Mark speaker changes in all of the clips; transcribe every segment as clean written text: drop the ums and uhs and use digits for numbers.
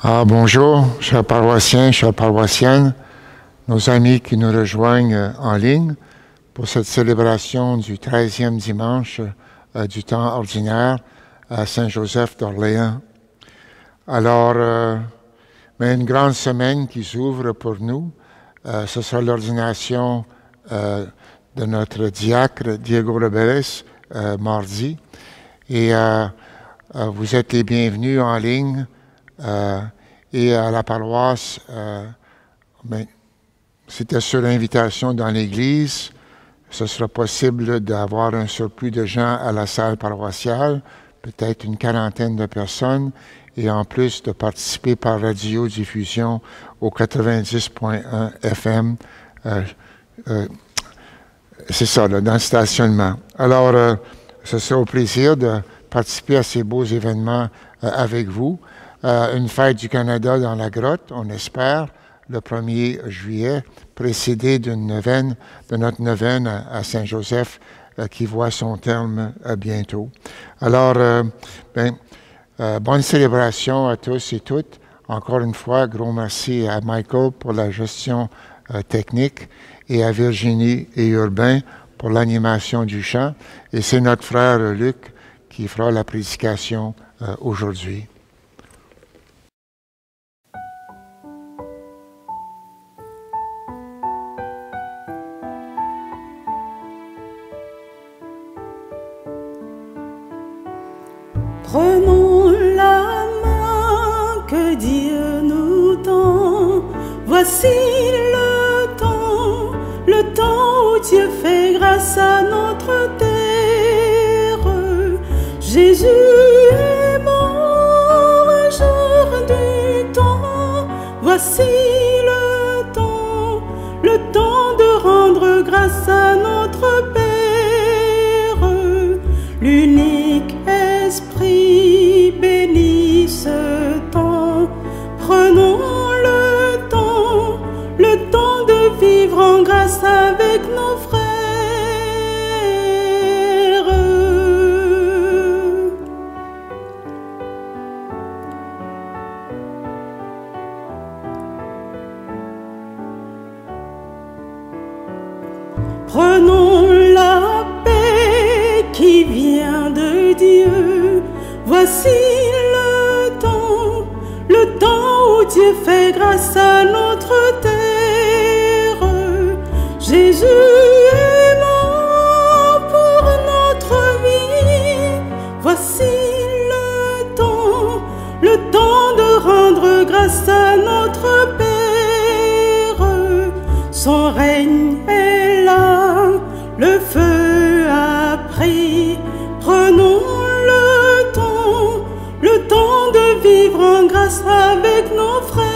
Speaker 1: Bonjour, chers paroissiens, chères paroissiennes, nos amis qui nous rejoignent en ligne pour cette célébration du 13e dimanche du temps ordinaire à Saint-Joseph d'Orléans. Alors, une grande semaine qui s'ouvre pour nous. Ce sera l'ordination de notre diacre Diego Rebelles mardi. Et vous êtes les bienvenus en ligne. Et à la paroisse, c'était sur l'invitation dans l'église. Ce sera possible d'avoir un surplus de gens à la salle paroissiale, peut-être une quarantaine de personnes, et en plus de participer par radiodiffusion au 90.1 FM. C'est ça, là, dans le stationnement. Alors, ce sera au plaisir de participer à ces beaux événements avec vous. Une fête du Canada dans la grotte, on espère, le 1er juillet, précédée d'une neuvaine, de notre neuvaine à Saint-Joseph, qui voit son terme bientôt. Alors, bonne célébration à tous et toutes. Encore une fois, gros merci à Michael pour la gestion technique et à Virginie et Urbain pour l'animation du chant. Et c'est notre frère Luc qui fera la prédication aujourd'hui.
Speaker 2: Prenons la main que Dieu nous tend. Voici le temps où Dieu fait grâce à notre terre. Jésus est mort un jour du temps. Voici le temps de rendre grâce à notre Père, l'unique Esprit bénit ce temps. Prenons le temps de vivre en grâce avec nos frères. Prenons la paix qui vient de Dieu. Voici le temps où Dieu fait grâce à notre terre. Jésus est mort pour notre vie. Voici le temps de rendre grâce à notre Père. Son règne est là, le feu a pris. Prenons le temps de vivre en grâce avec nos frères.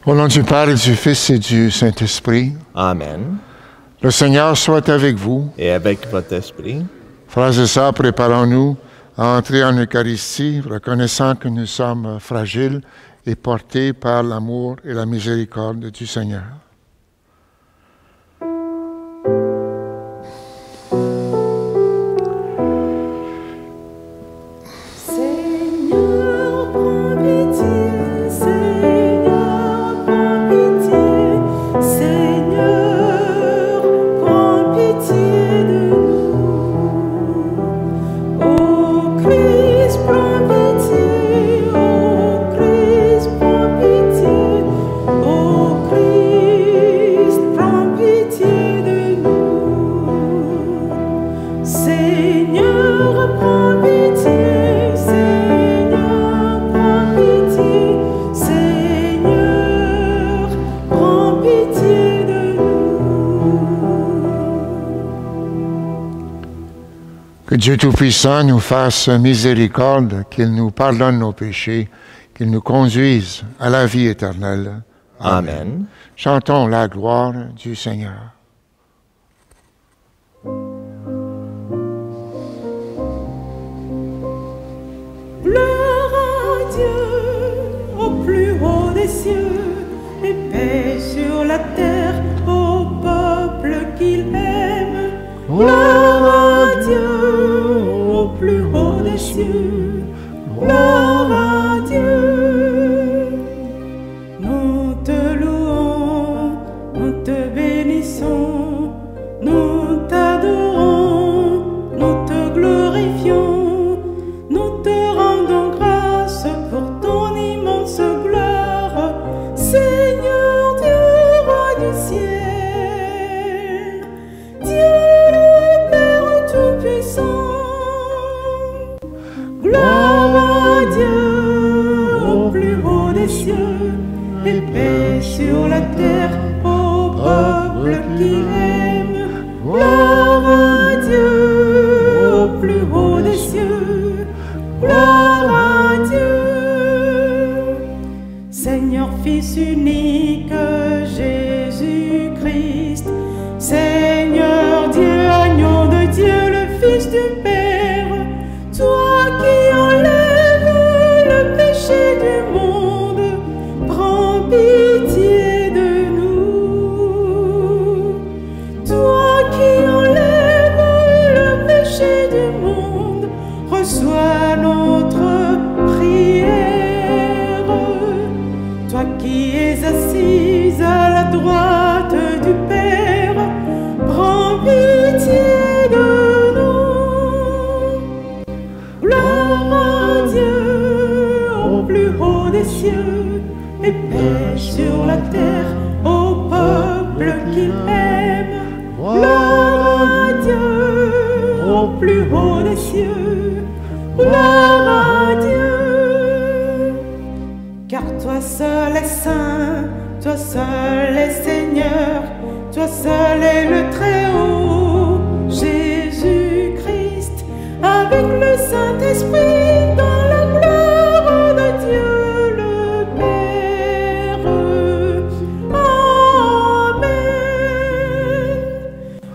Speaker 1: Au nom du Père et du Fils et du Saint-Esprit.
Speaker 3: Amen.
Speaker 1: Le Seigneur soit avec vous.
Speaker 3: Et avec votre esprit.
Speaker 1: Frères et sœurs, préparons-nous à entrer en Eucharistie, reconnaissant que nous sommes fragiles et portés par l'amour et la miséricorde du Seigneur. Que Dieu Tout-Puissant nous fasse miséricorde, qu'il nous pardonne nos péchés, qu'il nous conduise à la vie éternelle.
Speaker 3: Amen.
Speaker 1: Chantons la gloire du Seigneur.
Speaker 2: Gloire à Dieu au plus haut des cieux. et paix sur la terre au peuple qu'il aime. Gloire à Dieu au plus haut des cieux. Gloire à Dieu. Nous te louons, nous te bénissons, nous t'adorons, nous te glorifions, nous te rendons grâce pour ton immense gloire, Seigneur Dieu, roi du ciel, Dieu le Père Tout-Puissant. Gloire à Dieu au plus haut des cieux, et paix sur la terre au peuple qu'il aime. Gloire à Dieu au plus haut des cieux. Gloire à Dieu. Seigneur Fils unique Jésus-Christ, Seigneur Dieu, agneau de Dieu, le Fils du Père, toi qui enlèves le péché du monde, prends pitié de nous. Toi qui enlèves le péché du monde, reçois notre prière. Toi qui es assise à la droite du Père, prends pitié de nous. Gloire à Dieu au plus haut des cieux, et paix sur la terre au peuple qu'il aime. Gloire à Dieu au plus haut des cieux. Gloire à Dieu. Car toi seul es saint, toi seul es Seigneur, toi seul es le Très-Haut, Jésus-Christ, avec le Saint-Esprit dans la gloire de Dieu le Père. Amen.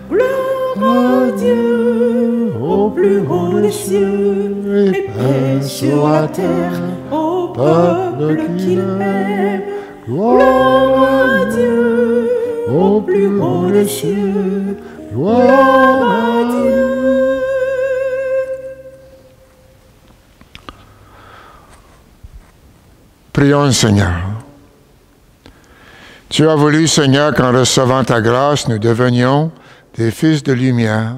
Speaker 2: Gloire à Dieu au plus haut des cieux, et paix sur la terre au peuple qu'il aime. Gloire à Dieu au plus haut des cieux. Gloire à Dieu.
Speaker 1: Prions, Seigneur. Tu as voulu, Seigneur, qu'en recevant ta grâce, nous devenions des fils de lumière.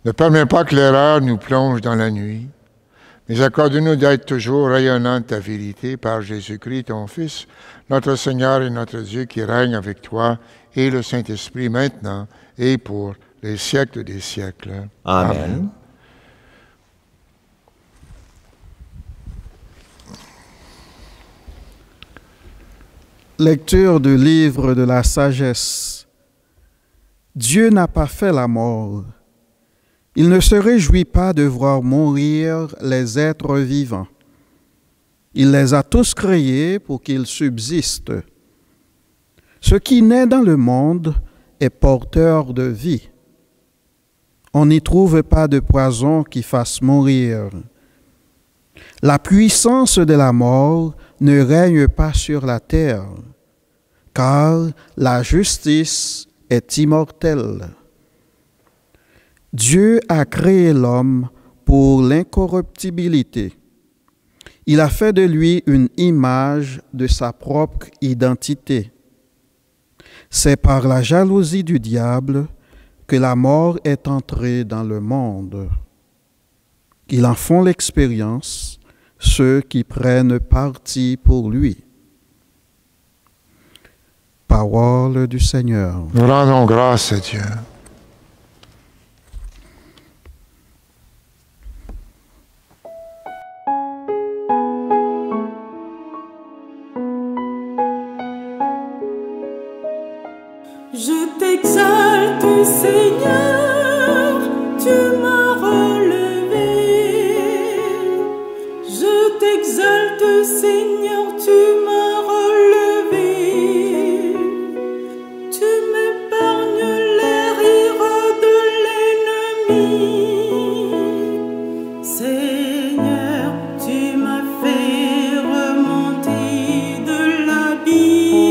Speaker 1: Ne permets pas que l'erreur nous plonge dans la nuit, mais accorde-nous d'être toujours rayonnants de ta vérité par Jésus-Christ, ton Fils, notre Seigneur et notre Dieu, qui règne avec toi et le Saint-Esprit maintenant et pour les siècles des siècles.
Speaker 3: Amen.
Speaker 4: Lecture du livre de la sagesse. Dieu n'a pas fait la mort. Il ne se réjouit pas de voir mourir les êtres vivants. Il les a tous créés pour qu'ils subsistent. Ce qui naît dans le monde est porteur de vie. On n'y trouve pas de poison qui fasse mourir. La puissance de la mort ne règne pas sur la terre, car la justice est immortelle. Dieu a créé l'homme pour l'incorruptibilité. Il a fait de lui une image de sa propre identité. C'est par la jalousie du diable que la mort est entrée dans le monde. Ils en font l'expérience, ceux qui prennent parti pour lui. Parole du Seigneur.
Speaker 1: Nous rendons grâce à Dieu.
Speaker 2: Je t'exalte, Seigneur, tu m'as relevé. Je t'exalte, Seigneur, tu m'as relevé. Tu m'épargnes les rires de l'ennemi. Seigneur, tu m'as fait remonter de l'abîme.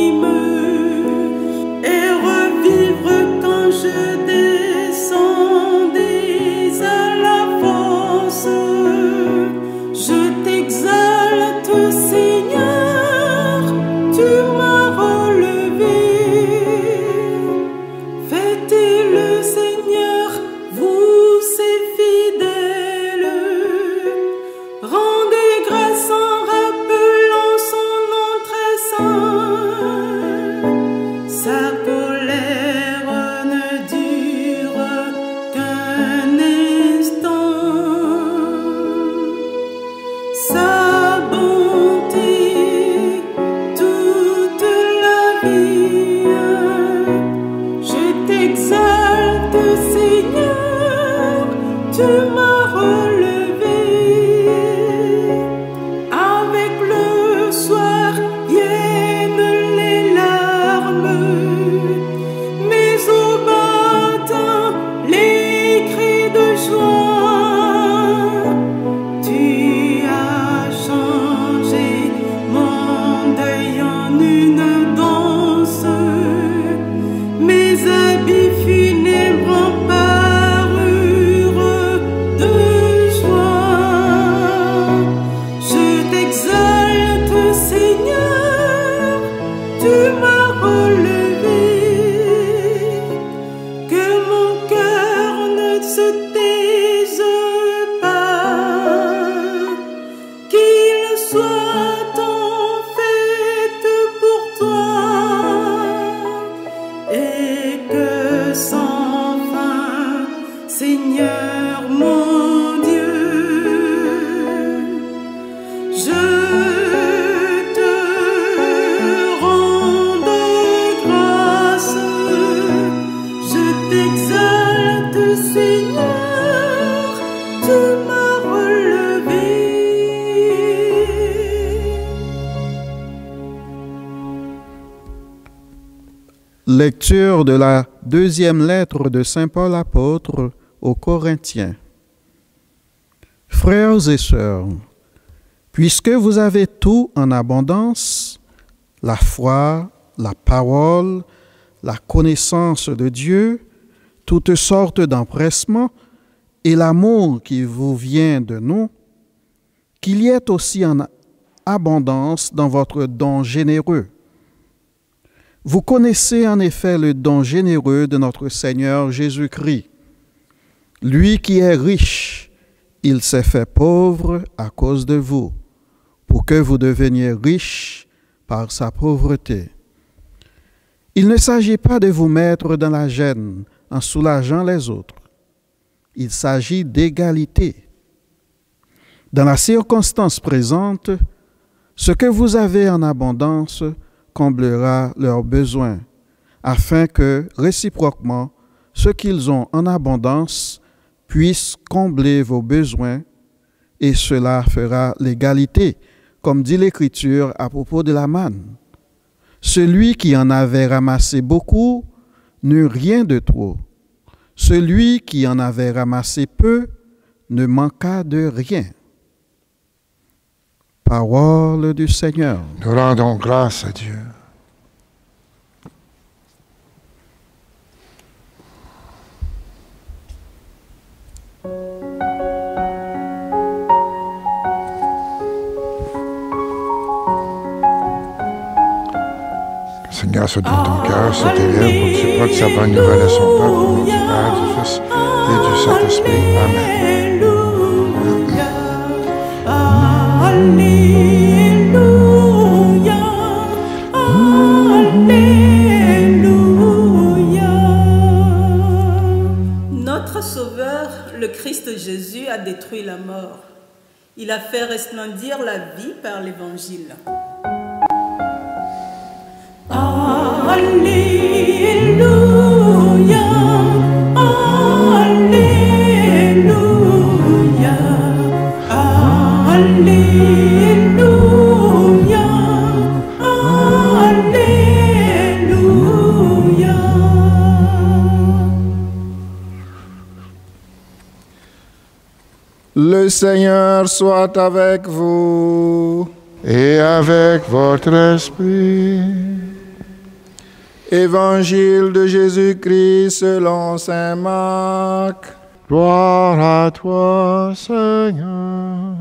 Speaker 2: soit en fait pour toi, et que sans fin, Seigneur mon Dieu, je te rende grâce, je t'exalte, Seigneur, tu m'as relevé.
Speaker 4: Lecture de la deuxième lettre de Saint Paul apôtre aux Corinthiens. Frères et sœurs, puisque vous avez tout en abondance, la foi, la parole, la connaissance de Dieu, toutes sortes d'empressements et l'amour qui vous vient de nous, qu'il y ait aussi en abondance dans votre don généreux. Vous connaissez en effet le don généreux de notre Seigneur Jésus-Christ. Lui qui est riche, il s'est fait pauvre à cause de vous, pour que vous deveniez riches par sa pauvreté. Il ne s'agit pas de vous mettre dans la gêne en soulageant les autres. Il s'agit d'égalité. Dans la circonstance présente, ce que vous avez en abondance comblera leurs besoins, afin que, réciproquement, ce qu'ils ont en abondance puisse combler vos besoins, et cela fera l'égalité, comme dit l'Écriture à propos de la manne. Celui qui en avait ramassé beaucoup n'eut rien de trop. Celui qui en avait ramassé peu ne manqua de rien. Parole du Seigneur.
Speaker 1: Nous rendons grâce à Dieu. Seigneur, soit dans ton cœur, soit élève pour que tu portes sa bonne nouvelle à son peuple, au nom du Père, du Fils et du Saint-Esprit. Amen.
Speaker 2: Alléluia, Alléluia. Notre Sauveur, le Christ Jésus, a détruit la mort. Il a fait resplendir la vie par l'Évangile. Alléluia, Alléluia, Alléluia, Alléluia.
Speaker 5: Le Seigneur soit avec vous.
Speaker 1: Et avec votre esprit.
Speaker 5: Évangile de Jésus-Christ selon saint Marc.
Speaker 1: Gloire à toi, Seigneur.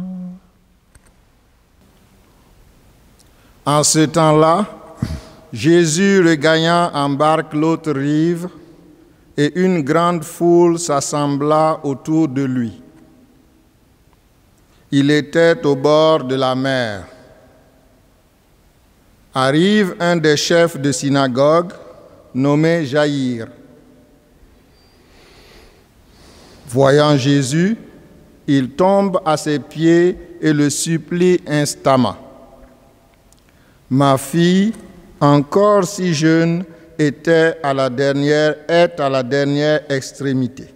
Speaker 5: En ce temps-là, Jésus regagna en barque l'autre rive, et une grande foule s'assembla autour de lui. Il était au bord de la mer. Arrive un des chefs de synagogue, nommé Jaïr. Voyant Jésus, il tombe à ses pieds et le supplie instamment. Ma fille, encore si jeune, est à la dernière extrémité.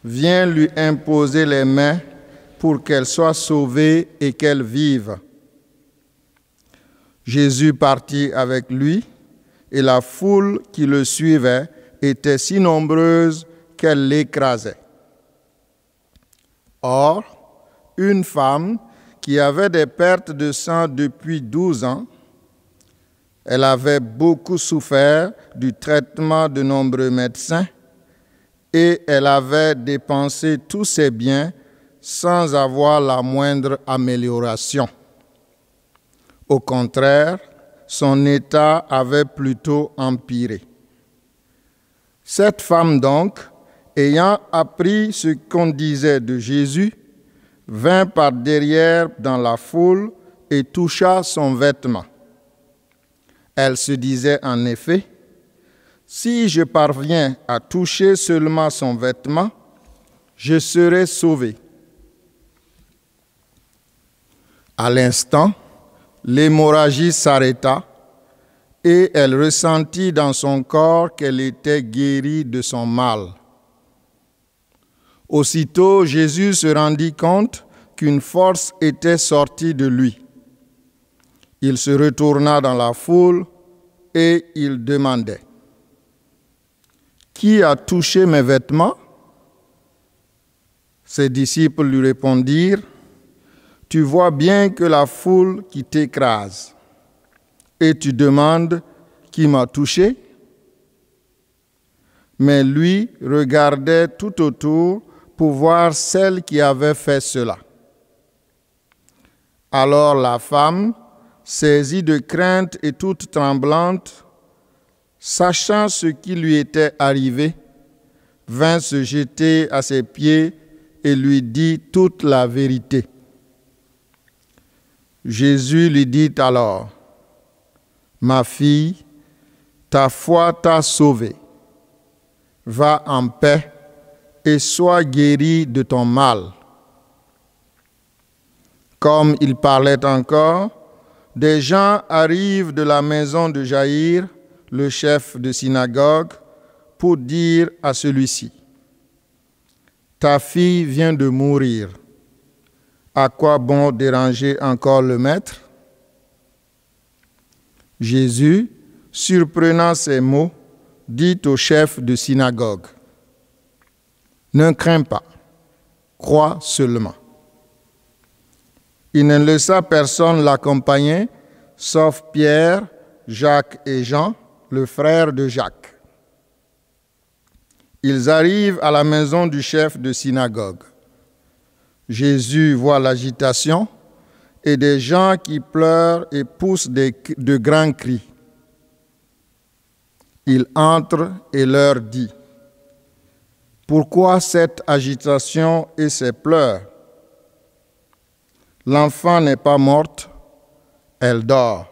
Speaker 5: Viens lui imposer les mains pour qu'elle soit sauvée et qu'elle vive. Jésus partit avec lui, et la foule qui le suivait était si nombreuse qu'elle l'écrasait. Or, une femme qui avait des pertes de sang depuis 12 ans, elle avait beaucoup souffert du traitement de nombreux médecins et elle avait dépensé tous ses biens sans avoir la moindre amélioration. Au contraire, son état avait plutôt empiré. Cette femme donc, ayant appris ce qu'on disait de Jésus, vint par derrière dans la foule et toucha son vêtement. Elle se disait en effet, « Si je parviens à toucher seulement son vêtement, je serai sauvée. » À l'instant, l'hémorragie s'arrêta et elle ressentit dans son corps qu'elle était guérie de son mal. Aussitôt, Jésus se rendit compte qu'une force était sortie de lui. Il se retourna dans la foule et il demandait, « Qui a touché mes vêtements ?» Ses disciples lui répondirent, « Tu vois bien que la foule qui t'écrase, et tu demandes qui m'a touché ?» Mais lui regardait tout autour pour voir celle qui avait fait cela. Alors la femme, saisie de crainte et toute tremblante, sachant ce qui lui était arrivé, vint se jeter à ses pieds et lui dit toute la vérité. Jésus lui dit alors, « Ma fille, ta foi t'a sauvée. Va en paix et sois guérie de ton mal. » Comme il parlait encore, des gens arrivent de la maison de Jaïr, le chef de synagogue, pour dire à celui-ci, « Ta fille vient de mourir. À quoi bon déranger encore le maître ?» Jésus, surprenant ces mots, dit au chef de synagogue, « Ne crains pas, crois seulement. » Il ne laissa personne l'accompagner, sauf Pierre, Jacques et Jean, le frère de Jacques. Ils arrivent à la maison du chef de synagogue. Jésus voit l'agitation et des gens qui pleurent et poussent de grands cris. Il entre et leur dit, « Pourquoi cette agitation et ces pleurs? L'enfant n'est pas morte, elle dort. »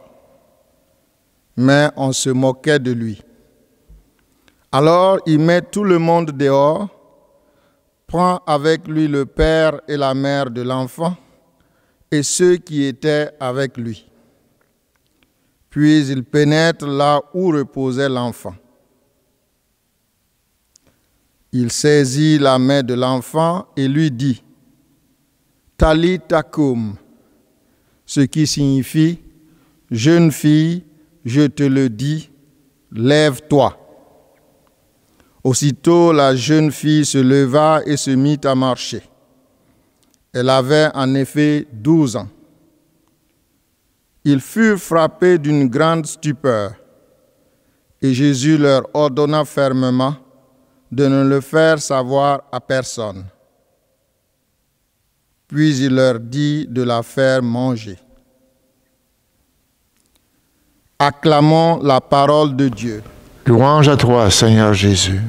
Speaker 5: Mais on se moquait de lui. Alors il met tout le monde dehors, prend avec lui le père et la mère de l'enfant et ceux qui étaient avec lui. Puis il pénètre là où reposait l'enfant. Il saisit la main de l'enfant et lui dit, « Talitha koum », ce qui signifie, « Jeune fille, je te le dis, lève-toi. » Aussitôt, la jeune fille se leva et se mit à marcher. Elle avait en effet 12 ans. Ils furent frappés d'une grande stupeur, et Jésus leur ordonna fermement de ne le faire savoir à personne. Puis il leur dit de la faire manger. Acclamons la parole de Dieu.
Speaker 1: Louange à toi, Seigneur Jésus.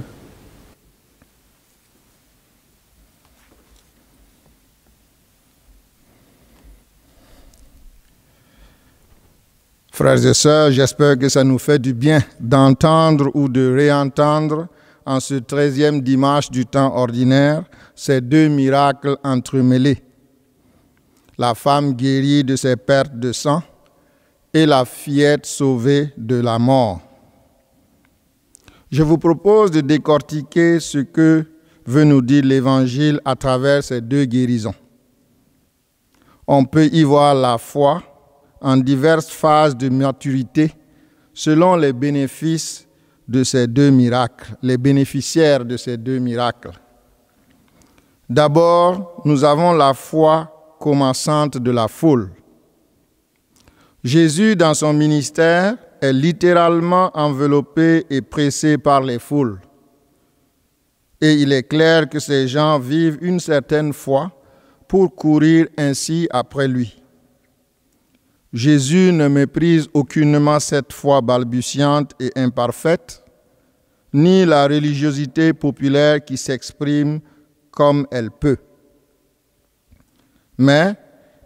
Speaker 5: Frères et sœurs, j'espère que ça nous fait du bien d'entendre ou de réentendre en ce 13e dimanche du temps ordinaire ces deux miracles entremêlés. La femme guérie de ses pertes de sang et la fillette sauvée de la mort. Je vous propose de décortiquer ce que veut nous dire l'Évangile à travers ces deux guérisons. On peut y voir la foi en diverses phases de maturité selon les bénéfices de ces deux miracles, les bénéficiaires de ces deux miracles. D'abord, nous avons la foi commençante de la foule. Jésus, dans son ministère, est littéralement enveloppé et pressé par les foules. Et il est clair que ces gens vivent une certaine foi pour courir ainsi après lui. Jésus ne méprise aucunement cette foi balbutiante et imparfaite, ni la religiosité populaire qui s'exprime comme elle peut. Mais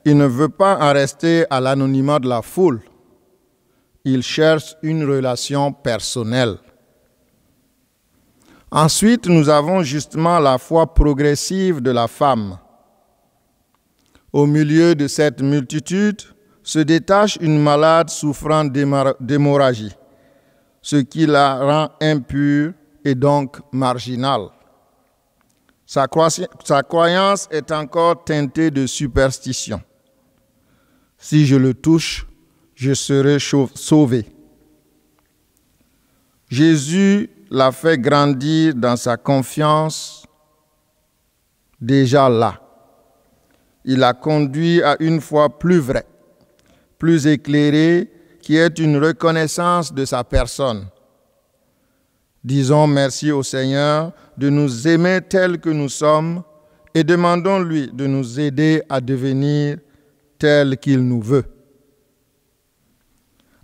Speaker 5: il ne veut pas en rester à l'anonymat de la foule. Il cherche une relation personnelle. Ensuite, nous avons justement la foi progressive de la femme. Au milieu de cette multitude se détache une malade souffrant d'hémorragie, ce qui la rend impure et donc marginale. Sa croyance est encore teintée de superstition. Si je le touche, je serai sauvé. Jésus l'a fait grandir dans sa confiance déjà là. Il l'a conduit à une foi plus vraie, plus éclairée, qui est une reconnaissance de sa personne. Disons merci au Seigneur de nous aimer tels que nous sommes et demandons-lui de nous aider à devenir tels qu'il nous veut.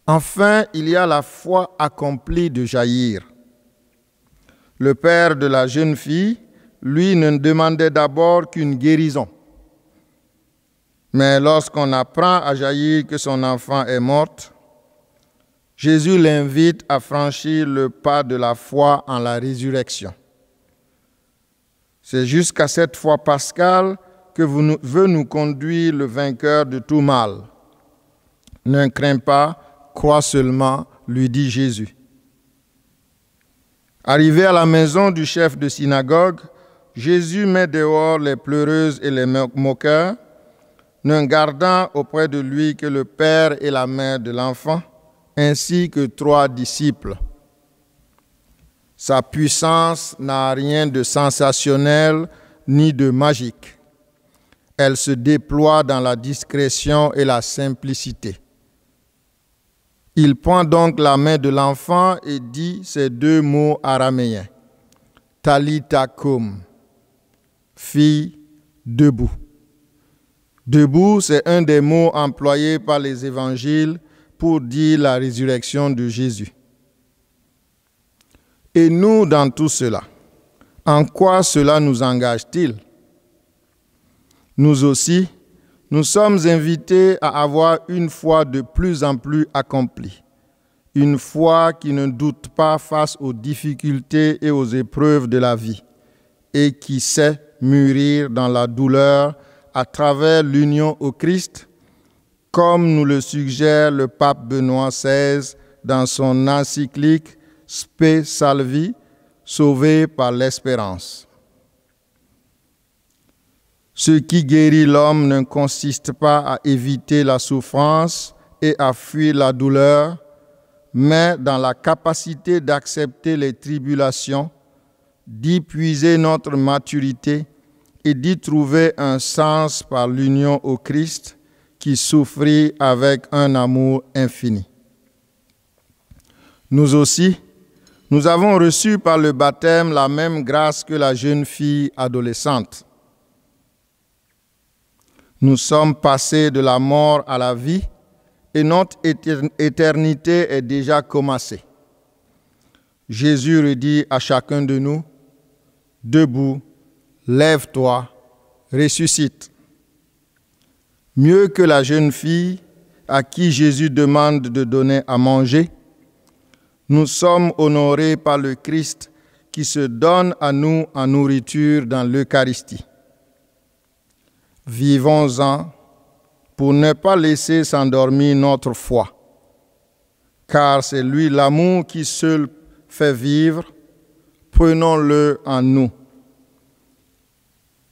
Speaker 5: Enfin, il y a la foi accomplie de Jaïr. Le père de la jeune fille, lui, ne demandait d'abord qu'une guérison. Mais lorsqu'on apprend à Jaïr que son enfant est mort, Jésus l'invite à franchir le pas de la foi en la résurrection. C'est jusqu'à cette foi pascale que veut nous conduire le vainqueur de tout mal. Ne crains pas, crois seulement, lui dit Jésus. Arrivé à la maison du chef de synagogue, Jésus met dehors les pleureuses et les moqueurs, ne gardant auprès de lui que le père et la mère de l'enfant, ainsi que 3 disciples. Sa puissance n'a rien de sensationnel ni de magique. Elle se déploie dans la discrétion et la simplicité. Il prend donc la main de l'enfant et dit ces 2 mots araméens. Talitha koum, fille, debout. Debout, c'est un des mots employés par les évangiles pour dire la résurrection de Jésus. Et nous, dans tout cela, en quoi cela nous engage-t-il? Nous aussi, nous sommes invités à avoir une foi de plus en plus accomplie, une foi qui ne doute pas face aux difficultés et aux épreuves de la vie, et qui sait mûrir dans la douleur à travers l'union au Christ, comme nous le suggère le pape Benoît XVI dans son encyclique Spe Salvi, sauvé par l'espérance. Ce qui guérit l'homme ne consiste pas à éviter la souffrance et à fuir la douleur, mais dans la capacité d'accepter les tribulations, d'y puiser notre maturité et d'y trouver un sens par l'union au Christ qui souffrit avec un amour infini. Nous aussi, nous avons reçu par le baptême la même grâce que la jeune fille adolescente. Nous sommes passés de la mort à la vie et notre éternité est déjà commencée. Jésus redit à chacun de nous, « Debout, lève-toi, ressuscite. » Mieux que la jeune fille à qui Jésus demande de donner à manger, nous sommes honorés par le Christ qui se donne à nous en nourriture dans l'Eucharistie. Vivons-en pour ne pas laisser s'endormir notre foi, car c'est lui l'amour qui seul fait vivre, prenons-le en nous.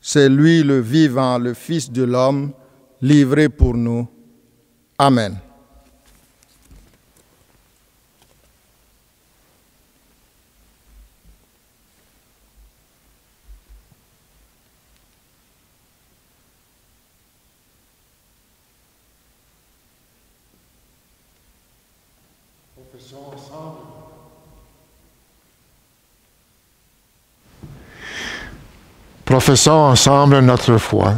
Speaker 5: C'est lui le vivant, le Fils de l'homme, livré pour nous. Amen.
Speaker 1: Professons ensemble notre foi.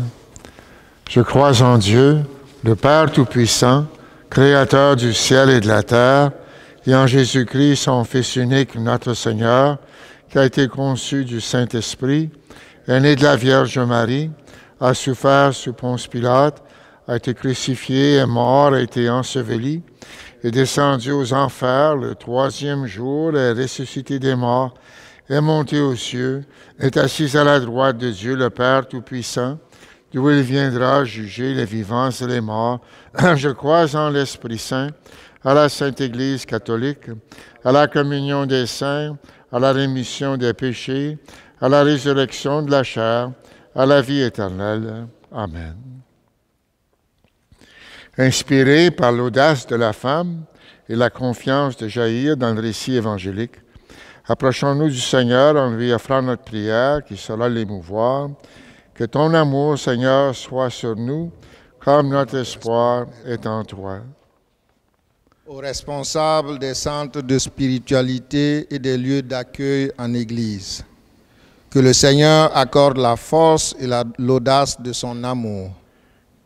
Speaker 1: Je crois en Dieu, le Père Tout-Puissant, Créateur du ciel et de la terre, et en Jésus-Christ, son Fils unique, notre Seigneur, qui a été conçu du Saint-Esprit, est né de la Vierge Marie, a souffert sous Ponce Pilate, a été crucifié, est mort, a été enseveli, est descendu aux enfers, le troisième jour est ressuscité des morts, est monté aux cieux, est assis à la droite de Dieu, le Père Tout-Puissant, d'où il viendra juger les vivants et les morts. Je crois en l'Esprit Saint, à la Sainte Église catholique, à la communion des saints, à la rémission des péchés, à la résurrection de la chair, à la vie éternelle. Amen. Inspiré par l'audace de la femme et la confiance de Jaïr dans le récit évangélique, approchons-nous du Seigneur en lui offrant notre prière qui saura l'émouvoir. Que ton amour, Seigneur, soit sur nous, comme notre espoir est en toi.
Speaker 5: Aux responsables des centres de spiritualité et des lieux d'accueil en Église, que le Seigneur accorde la force et l'audace de son amour.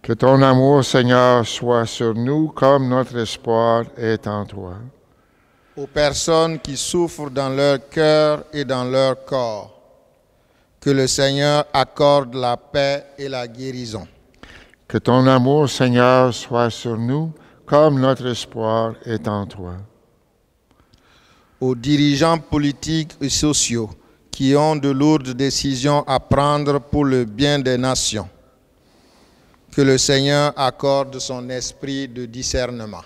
Speaker 1: Que ton amour, Seigneur, soit sur nous, comme notre espoir est en toi.
Speaker 5: Aux personnes qui souffrent dans leur cœur et dans leur corps, que le Seigneur accorde la paix et la guérison.
Speaker 1: Que ton amour, Seigneur, soit sur nous, comme notre espoir est en toi.
Speaker 5: Aux dirigeants politiques et sociaux qui ont de lourdes décisions à prendre pour le bien des nations, que le Seigneur accorde son esprit de discernement.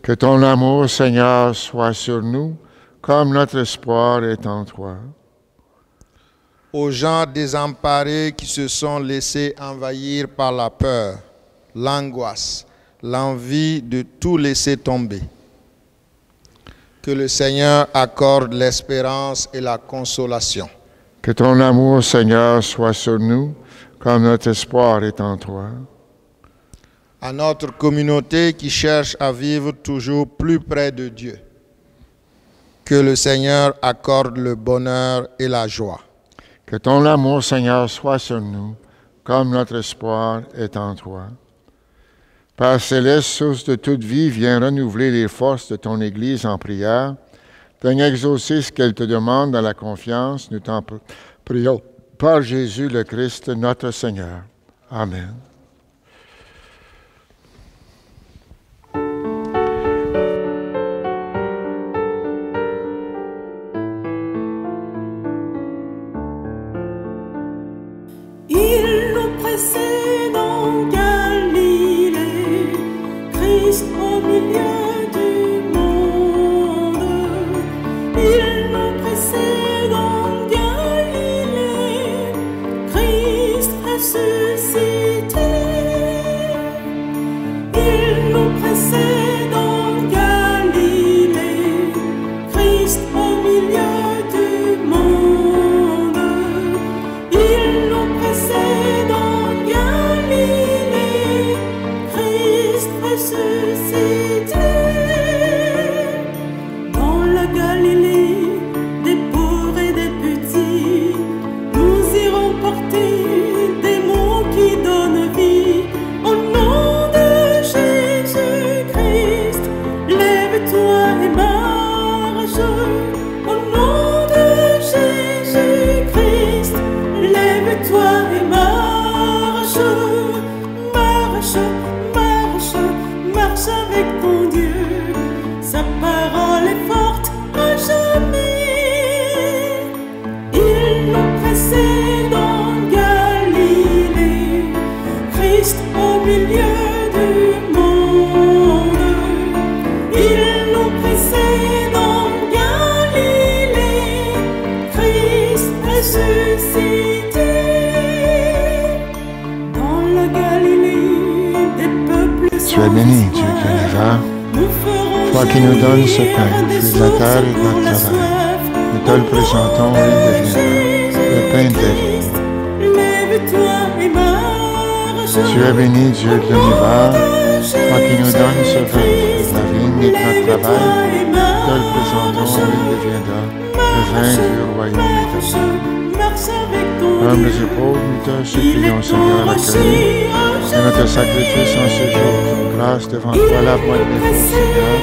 Speaker 1: Que ton amour, Seigneur, soit sur nous, comme notre espoir est en toi.
Speaker 5: Aux gens désemparés qui se sont laissés envahir par la peur, l'angoisse, l'envie de tout laisser tomber. Que le Seigneur accorde l'espérance et la consolation.
Speaker 1: Que ton amour, Seigneur, soit sur nous, comme notre espoir est en toi.
Speaker 5: À notre communauté qui cherche à vivre toujours plus près de Dieu, que le Seigneur accorde le bonheur et la joie.
Speaker 1: Que ton amour, Seigneur, soit sur nous, comme notre espoir est en toi. Père céleste, source de toute vie, viens renouveler les forces de ton Église en prière. Daigne exaucer ce qu'elle te demande dans la confiance. Nous t'en prions par Jésus le Christ, notre Seigneur. Amen.
Speaker 2: Il nous précède en Galilée, Christ au milieu du monde. Il nous précède en Galilée, Christ ressuscité. Il nous précède en Galilée, Christ au milieu du monde. Il nous précède en Galilée, Christ ressuscité. Dans la Galilée, des pauvres et des petits, nous irons porter des mots qui donnent vie. Au nom de Jésus-Christ, lève-toi et marche. Au nom de Jésus-Christ, lève-toi et marche. Marche, marche, marche avec ton Dieu. Sa parole est forte à jamais. Il nous précède en Galilée, Christ au milieu du monde. Il nous précède en Galilée, Christ ressuscité. Dans la Galilée, des peuples
Speaker 1: Tu es béni, Dieu de l'univers, toi qui nous donnes ce pain, fruit de la terre et de notre travail. Nous te le présentons et il deviendra le pain de vie.
Speaker 2: Lève-toi et marche.
Speaker 1: Tu es béni, Dieu de l'univers, toi qui nous donnes ce pain, fruit de la vigne et de notre travail. Nous te le présentons et il deviendra le vin du royaume éternel. Humbles et pauvres, nous te supplions, Seigneur, accueille de notre sacrifice en ce jour, ton grâce devant toi, lave-moi de mes fautes, Seigneur,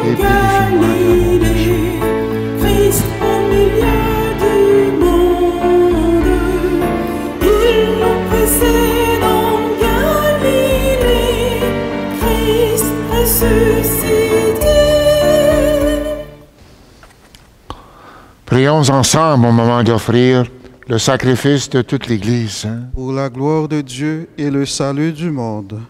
Speaker 1: et purifie-moi de mon péché.
Speaker 2: Christ au milieu du monde, il nous précède.
Speaker 1: Prions ensemble au moment d'offrir le sacrifice de toute l'Église.
Speaker 4: Pour la gloire de Dieu et le salut du monde.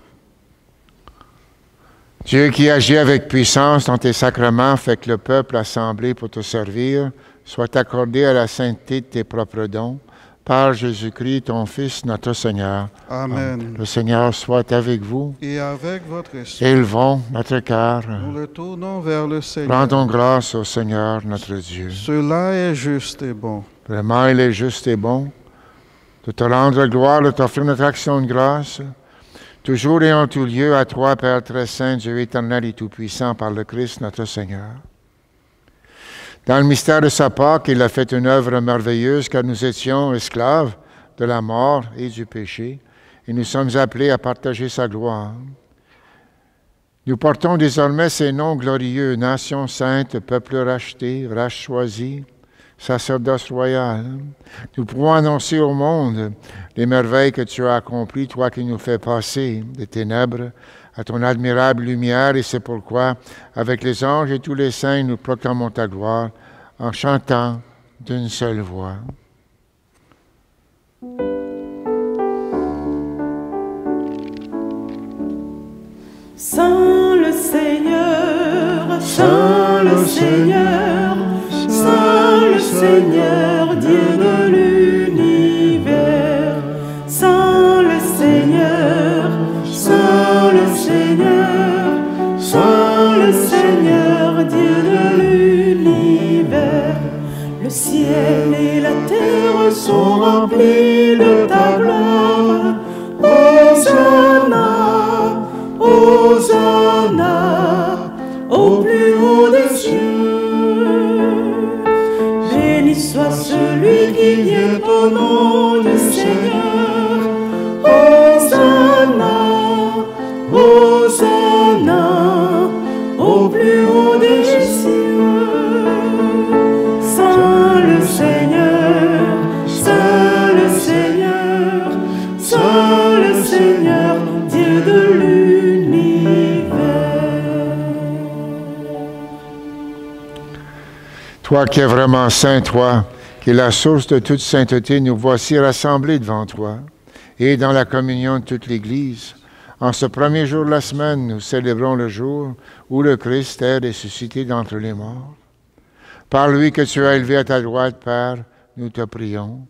Speaker 1: Dieu qui agit avec puissance dans tes sacrements fait que le peuple assemblé pour te servir soit accordé à la sainteté de tes propres dons. Par Jésus-Christ, ton Fils, notre Seigneur.
Speaker 4: Amen.
Speaker 1: Le Seigneur soit avec vous.
Speaker 4: Et avec votre esprit,
Speaker 1: Élevons notre cœur.
Speaker 4: nous le tournons vers le Seigneur.
Speaker 1: Rendons grâce au Seigneur, notre Dieu.
Speaker 4: Cela est juste et bon.
Speaker 1: Vraiment, il est juste et bon de te rendre gloire, de t'offrir notre action de grâce, toujours et en tout lieu, à toi, Père très saint, Dieu éternel et tout-puissant, par le Christ, notre Seigneur. Dans le mystère de sa Pâque, il a fait une œuvre merveilleuse, car nous étions esclaves de la mort et du péché, et nous sommes appelés à partager sa gloire. Nous portons désormais ces noms glorieux, nation sainte, peuple racheté, race choisie, sacerdoce royal. Nous pouvons annoncer au monde les merveilles que tu as accomplies, toi qui nous fais passer des ténèbres à ton admirable lumière, et c'est pourquoi, avec les anges et tous les saints, nous proclamons ta gloire en chantant d'une seule voix.
Speaker 2: Saint le Seigneur, Saint le Seigneur, Saint le Seigneur, Dieu de l'univers. Saint le Seigneur, Saint le Seigneur, Saint le Seigneur, Dieu de l'univers. Le ciel et la terre sont remplis de ta gloire. Hosanna, Hosanna, au plus haut des cieux. Béni soit celui qui vient au nom du Seigneur. Hosanna, Hosanna, au plus haut des cieux. Saint le Seigneur, Saint le Seigneur, Saint le Seigneur, Dieu de l'univers.
Speaker 1: Toi qui es vraiment saint, toi, qui es la source de toute sainteté, nous voici rassemblés devant toi. Et dans la communion de toute l'Église, en ce premier jour de la semaine, nous célébrons le jour où le Christ est ressuscité d'entre les morts. Par lui que tu as élevé à ta droite, Père, nous te prions.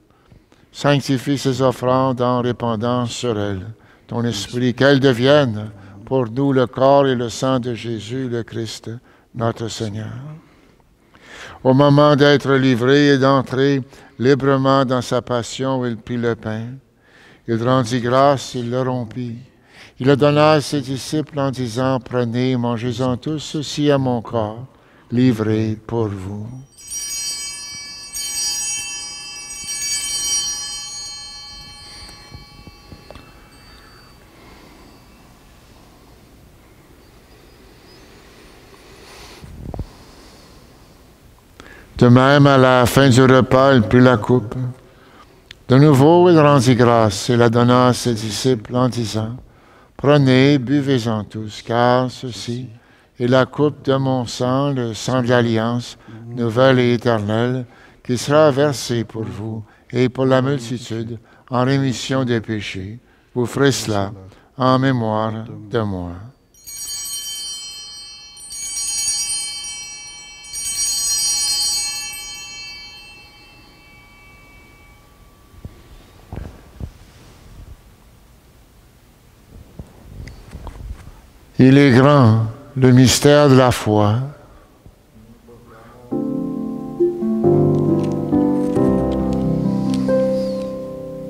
Speaker 1: Sanctifie ces offrandes en répandant sur elles ton esprit, qu'elles deviennent pour nous le corps et le sang de Jésus, le Christ, notre Seigneur. Au moment d'être livré et d'entrer librement dans sa passion, il prit le pain. Il rendit grâce, il le rompit. Il le donna à ses disciples en disant, « Prenez, mangez-en tous, ceci est mon corps, livré pour vous. » De même, à la fin du repas, il prit la coupe. De nouveau, il rendit grâce et la donna à ses disciples en disant, « Prenez, buvez-en tous, car ceci est la coupe de mon sang, le sang de l'Alliance, nouvelle et éternelle, qui sera versée pour vous et pour la multitude en rémission des péchés. Vous ferez cela en mémoire de moi. » Il est grand, le mystère de la foi.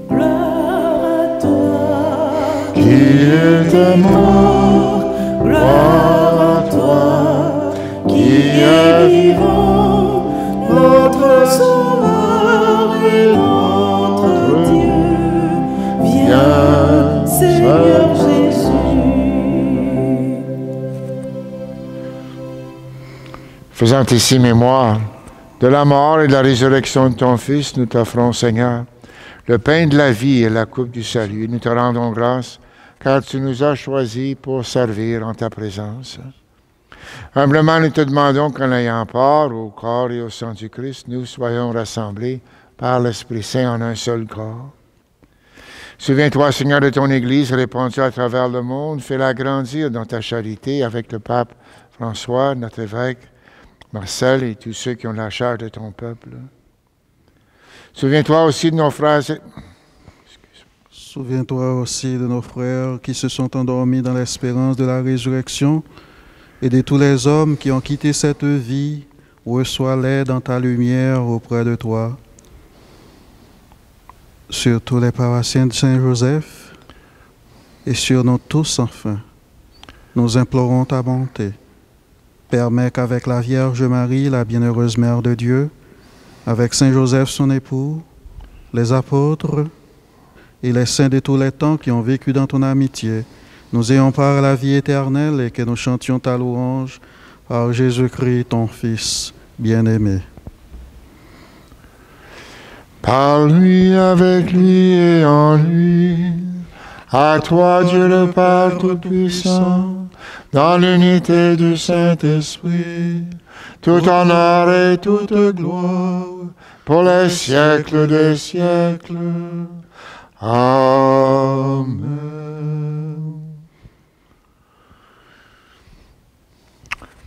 Speaker 2: Gloire à toi,
Speaker 1: Qui est mort,
Speaker 2: gloire à toi, qui est vivant, notre Sauveur et notre Dieu. Viens, Seigneur Jésus.
Speaker 1: Faisant ici mémoire de la mort et de la résurrection de ton Fils, nous t'offrons, Seigneur, le pain de la vie et la coupe du salut. Nous te rendons grâce, car tu nous as choisis pour servir en ta présence. Humblement, nous te demandons qu'en ayant part au corps et au sang du Christ, nous soyons rassemblés par l'Esprit Saint en un seul corps. Souviens-toi, Seigneur, de ton Église répandue à travers le monde. Fais-la grandir dans ta charité avec le pape François, notre évêque, Marcel et tous ceux qui ont la charge de ton peuple. Souviens-toi aussi de nos frères.
Speaker 4: Souviens-toi aussi de nos frères qui se sont endormis dans l'espérance de la résurrection et de tous les hommes qui ont quitté cette vie. Reçois-les dans ta lumière auprès de toi. Sur tous les paroissiens de Saint-Joseph et sur nous tous enfin, nous implorons ta bonté. Permets qu'avec la Vierge Marie, la bienheureuse Mère de Dieu, avec Saint Joseph son époux, les apôtres et les saints de tous les temps qui ont vécu dans ton amitié, nous ayons part à la vie éternelle et que nous chantions ta louange par Jésus-Christ, ton Fils bien-aimé.
Speaker 1: Par lui, avec lui et en lui, à toi Dieu le Père Tout-Puissant, dans l'unité du Saint-Esprit, tout honneur et toute gloire, pour les siècles des siècles. Amen.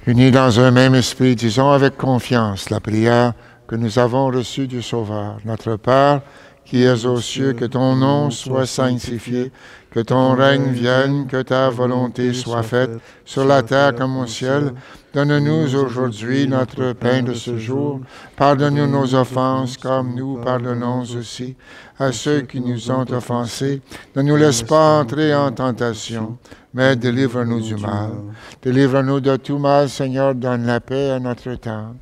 Speaker 1: Unis dans un même esprit, disons avec confiance la prière que nous avons reçue du Sauveur. Notre Père, qui es aux cieux, que ton nom soit sanctifié, que ton règne vienne, que ta volonté soit faite, sur la terre comme au ciel. Donne-nous aujourd'hui notre pain de ce jour. Pardonne-nous nos offenses, comme nous pardonnons aussi à ceux qui nous ont offensés. Ne nous laisse pas entrer en tentation, mais délivre-nous du mal. Délivre-nous de tout mal, Seigneur, donne la paix à notre temps.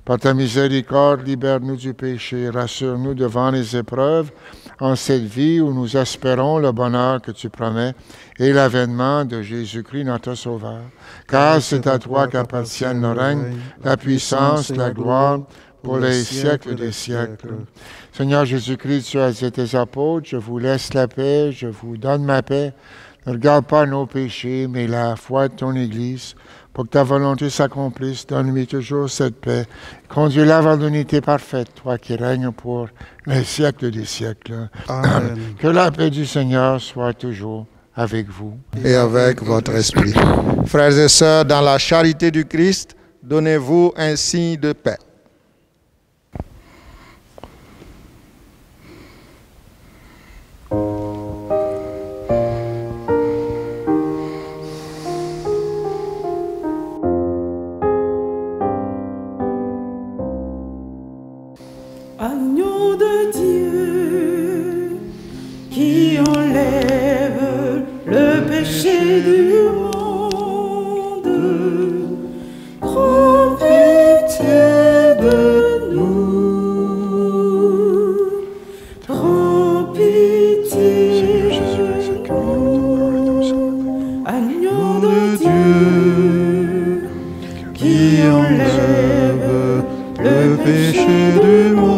Speaker 1: Par ta miséricorde, libère-nous du péché, rassure-nous devant les épreuves, en cette vie où nous espérons le bonheur que tu promets et l'avènement de Jésus-Christ, notre Sauveur. Car c'est à toi qu'appartiennent le règne, la puissance, la gloire, pour les siècles des siècles. Seigneur Jésus-Christ, tu as dit à tes apôtres, je vous laisse la paix, je vous donne ma paix. Ne regarde pas nos péchés, mais la foi de ton Église. Pour que ta volonté s'accomplisse, donne-lui toujours cette paix. Conduis-la vers l'unité parfaite, toi qui règnes pour les siècles des siècles.
Speaker 4: Amen.
Speaker 1: Que la paix du Seigneur soit toujours avec vous.
Speaker 5: Et avec votre esprit. Frères et sœurs, dans la charité du Christ, donnez-vous un signe de paix.
Speaker 2: Agneau de Dieu qui enlève le péché du monde, prends pitié de nous, prends pitié de nous. Agneau de Dieu qui enlève le péché du monde.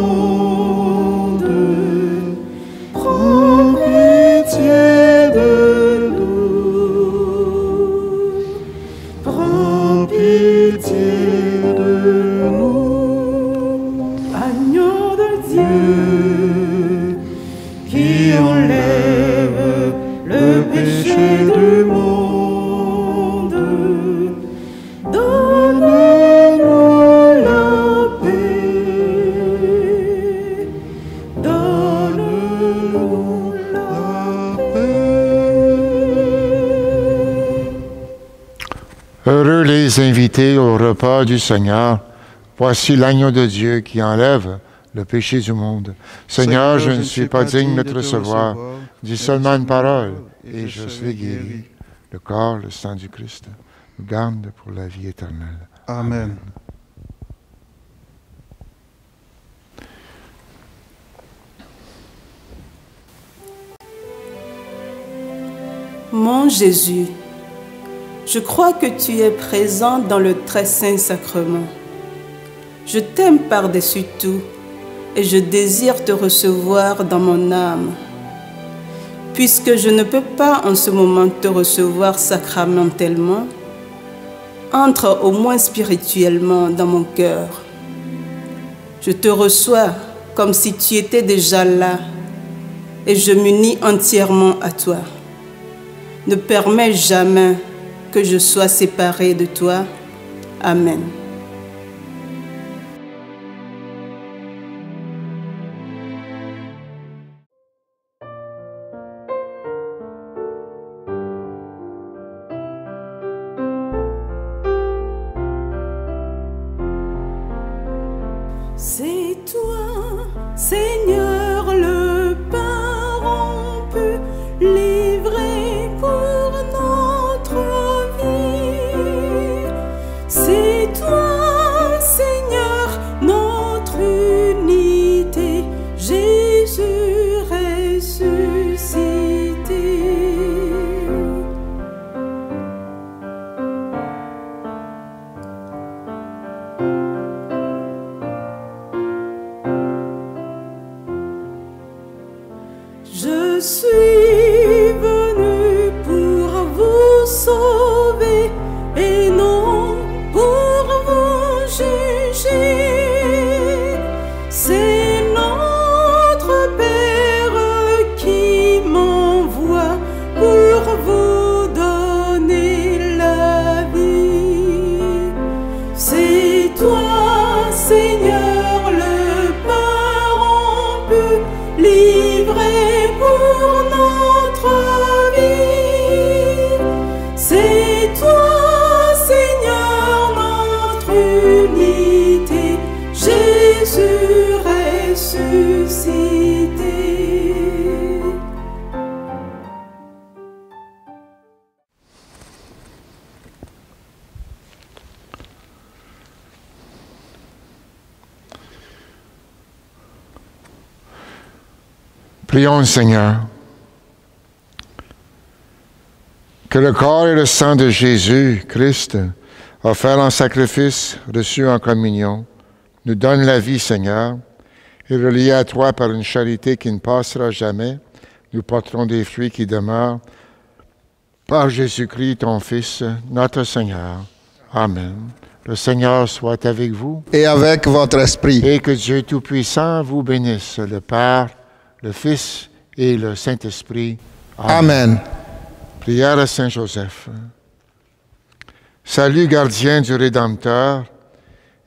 Speaker 1: Heureux les invités au repas du Seigneur. Voici l'agneau de Dieu qui enlève le péché du monde. Seigneur, je ne suis pas digne de te recevoir. Dis seulement une parole et je serai guéri. Le corps, le sang du Christ nous garde pour la vie éternelle.
Speaker 4: Amen.
Speaker 2: Mon Jésus, je crois que tu es présent dans le très saint sacrement. Je t'aime par-dessus tout et je désire te recevoir dans mon âme. Puisque je ne peux pas en ce moment te recevoir sacramentellement,
Speaker 6: entre au moins spirituellement dans mon cœur. Je te reçois comme si tu étais déjà là et je m'unis entièrement à toi. Ne permets jamais que je sois séparée de toi. Amen.
Speaker 2: C'est toi, Seigneur, le pain rompu, livré pour notre vie. C'est toi, Seigneur, notre unité, Jésus ressuscité. Je suis venu pour vous sauver et non pour vous juger. C'est notre Père qui m'envoie pour vous donner la vie. C'est toi, Seigneur, le pain rompu, livré pour notre vie. C'est toi, Seigneur, notre unité, Jésus ressuscité.
Speaker 1: Prions le Seigneur. Que le corps et le sang de Jésus, Christ, offert en sacrifice, reçu en communion, nous donne la vie, Seigneur, et reliés à toi par une charité qui ne passera jamais, nous porterons des fruits qui demeurent par Jésus-Christ, ton Fils, notre Seigneur. Amen. Le Seigneur soit avec vous.
Speaker 5: Et avec votre esprit.
Speaker 1: Et que Dieu Tout-Puissant vous bénisse, le Père, le Fils et le Saint-Esprit.
Speaker 5: Amen.
Speaker 1: Prière à Saint Joseph. Salut, gardien du Rédempteur,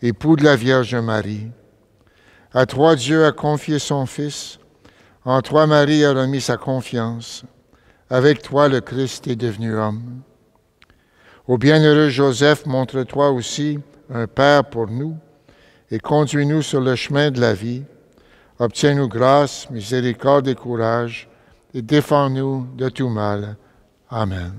Speaker 1: époux de la Vierge Marie. À toi Dieu a confié son Fils, en toi Marie a remis sa confiance. Avec toi le Christ est devenu homme. Ô bienheureux Joseph, montre-toi aussi un Père pour nous et conduis-nous sur le chemin de la vie. Obtiens-nous grâce, miséricorde et courage, et défends-nous de tout mal. Amen.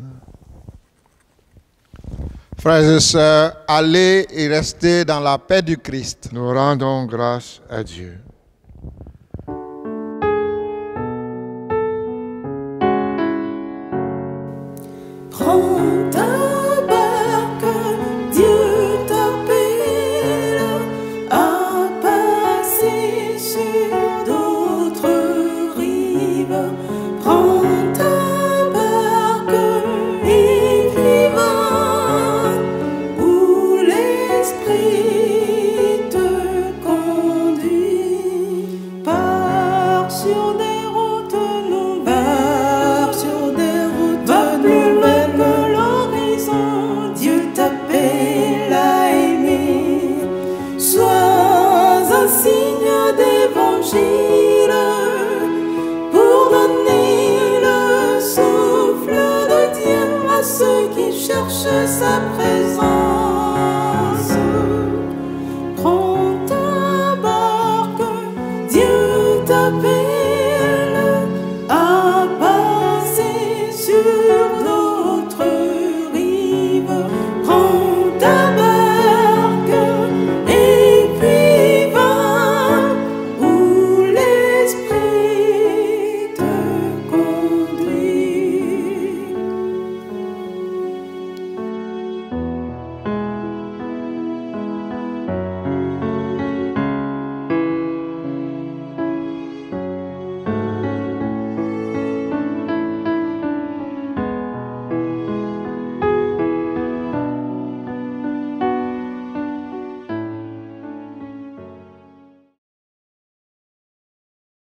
Speaker 5: Frères et sœurs, allez et restez dans la paix du Christ.
Speaker 1: Nous rendons grâce à Dieu.
Speaker 2: Prends ta barque, Dieu t'appelle à passer sur d'autres rives. Prends ta barque et vive où l'Esprit te conduit. Pars sur des routes nouvelles, pars sur des routes nouvelles. Dieu t'appelle à aimer. Sois un signe d'évangile pour donner le souffle de Dieu à ceux qui cherchent sa présence.